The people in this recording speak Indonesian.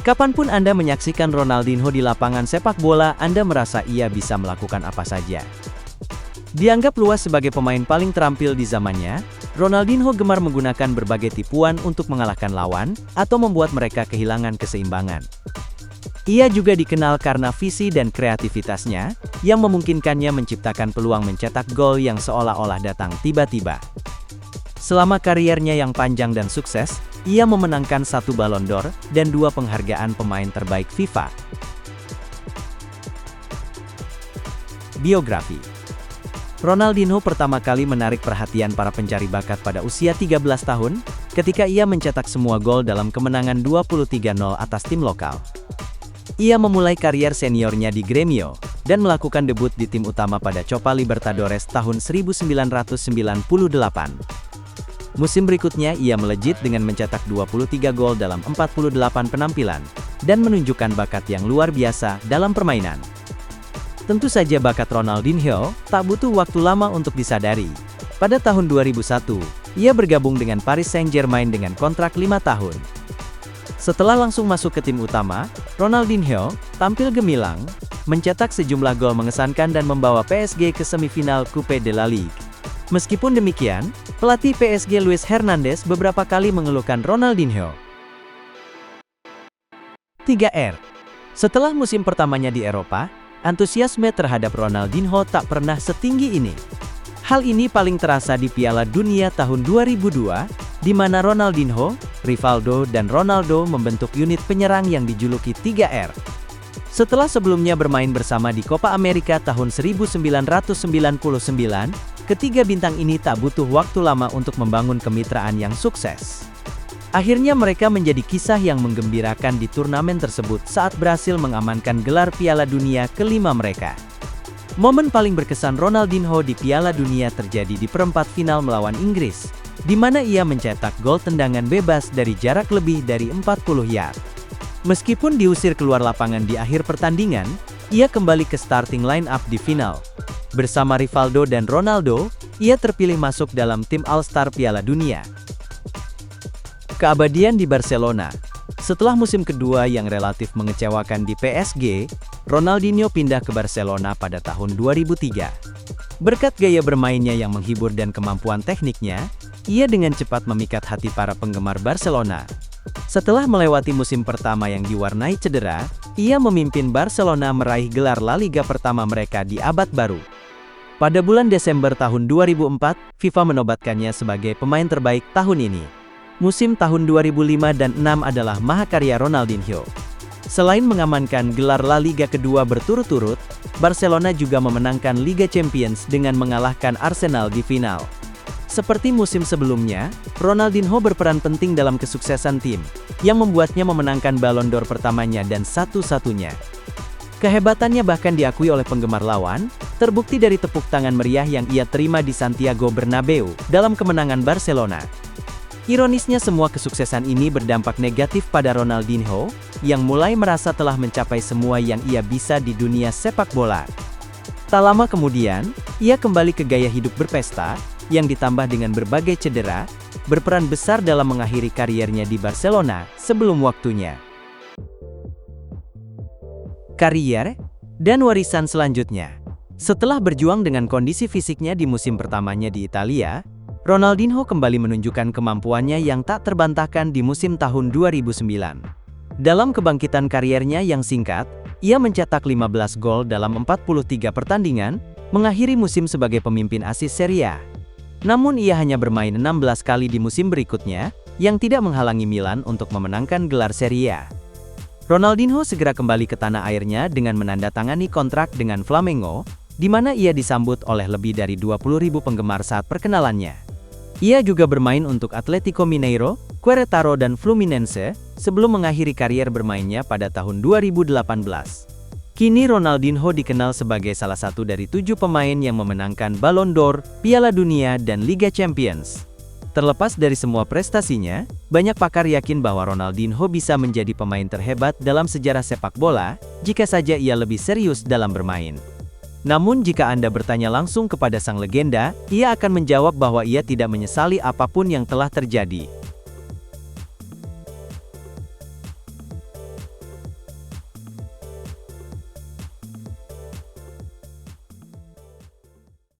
Kapanpun Anda menyaksikan Ronaldinho di lapangan sepak bola, Anda merasa ia bisa melakukan apa saja. Dianggap luas sebagai pemain paling terampil di zamannya, Ronaldinho gemar menggunakan berbagai tipuan untuk mengalahkan lawan, atau membuat mereka kehilangan keseimbangan. Ia juga dikenal karena visi dan kreativitasnya, yang memungkinkannya menciptakan peluang mencetak gol yang seolah-olah datang tiba-tiba. Selama kariernya yang panjang dan sukses, ia memenangkan 1 Ballon d'Or, dan 2 penghargaan pemain terbaik FIFA. Biografi. Ronaldinho pertama kali menarik perhatian para pencari bakat pada usia 13 tahun, ketika ia mencetak semua gol dalam kemenangan 23-0 atas tim lokal. Ia memulai karier seniornya di Grêmio, dan melakukan debut di tim utama pada Copa Libertadores tahun 1998. Musim berikutnya ia melejit dengan mencetak 23 gol dalam 48 penampilan, dan menunjukkan bakat yang luar biasa dalam permainan. Tentu saja bakat Ronaldinho tak butuh waktu lama untuk disadari. Pada tahun 2001, ia bergabung dengan Paris Saint-Germain dengan kontrak 5 tahun. Setelah langsung masuk ke tim utama, Ronaldinho tampil gemilang, mencetak sejumlah gol mengesankan dan membawa PSG ke semifinal Coupe de la Ligue. Meskipun demikian, pelatih PSG Luis Hernandez beberapa kali mengeluhkan Ronaldinho. 3R. Setelah musim pertamanya di Eropa, antusiasme terhadap Ronaldinho tak pernah setinggi ini. Hal ini paling terasa di Piala Dunia tahun 2002, di mana Ronaldinho, Rivaldo dan Ronaldo membentuk unit penyerang yang dijuluki 3R. Setelah sebelumnya bermain bersama di Copa America tahun 1999, ketiga bintang ini tak butuh waktu lama untuk membangun kemitraan yang sukses. Akhirnya mereka menjadi kisah yang menggembirakan di turnamen tersebut saat berhasil mengamankan gelar Piala Dunia kelima mereka. Momen paling berkesan Ronaldinho di Piala Dunia terjadi di perempat final melawan Inggris, di mana ia mencetak gol tendangan bebas dari jarak lebih dari 40 yard. Meskipun diusir keluar lapangan di akhir pertandingan, ia kembali ke starting line-up di final. Bersama Rivaldo dan Ronaldo, ia terpilih masuk dalam tim All-Star Piala Dunia. Keabadian di Barcelona. Setelah musim kedua yang relatif mengecewakan di PSG, Ronaldinho pindah ke Barcelona pada tahun 2003. Berkat gaya bermainnya yang menghibur dan kemampuan tekniknya, ia dengan cepat memikat hati para penggemar Barcelona. Setelah melewati musim pertama yang diwarnai cedera, ia memimpin Barcelona meraih gelar La Liga pertama mereka di abad baru. Pada bulan Desember tahun 2004, FIFA menobatkannya sebagai pemain terbaik tahun ini. Musim tahun 2005 dan 2006 adalah mahakarya Ronaldinho. Selain mengamankan gelar La Liga kedua berturut-turut, Barcelona juga memenangkan Liga Champions dengan mengalahkan Arsenal di final. Seperti musim sebelumnya, Ronaldinho berperan penting dalam kesuksesan tim, yang membuatnya memenangkan Ballon d'Or pertamanya dan satu-satunya. Kehebatannya bahkan diakui oleh penggemar lawan, terbukti dari tepuk tangan meriah yang ia terima di Santiago Bernabeu dalam kemenangan Barcelona. Ironisnya semua kesuksesan ini berdampak negatif pada Ronaldinho, yang mulai merasa telah mencapai semua yang ia bisa di dunia sepak bola. Tak lama kemudian, ia kembali ke gaya hidup berpesta, yang ditambah dengan berbagai cedera, berperan besar dalam mengakhiri kariernya di Barcelona sebelum waktunya. Karier dan warisan selanjutnya. Setelah berjuang dengan kondisi fisiknya di musim pertamanya di Italia, Ronaldinho kembali menunjukkan kemampuannya yang tak terbantahkan di musim tahun 2009. Dalam kebangkitan kariernya yang singkat, ia mencetak 15 gol dalam 43 pertandingan, mengakhiri musim sebagai pemimpin assist Serie A. Namun ia hanya bermain 16 kali di musim berikutnya, yang tidak menghalangi Milan untuk memenangkan gelar Serie A. Ronaldinho segera kembali ke tanah airnya dengan menandatangani kontrak dengan Flamengo, di mana ia disambut oleh lebih dari 20.000 penggemar saat perkenalannya. Ia juga bermain untuk Atlético Mineiro, Querétaro dan Fluminense, sebelum mengakhiri karier bermainnya pada tahun 2018. Kini Ronaldinho dikenal sebagai salah satu dari 7 pemain yang memenangkan Ballon d'Or, Piala Dunia dan Liga Champions. Terlepas dari semua prestasinya, banyak pakar yakin bahwa Ronaldinho bisa menjadi pemain terhebat dalam sejarah sepak bola, jika saja ia lebih serius dalam bermain. Namun jika Anda bertanya langsung kepada sang legenda, ia akan menjawab bahwa ia tidak menyesali apapun yang telah terjadi.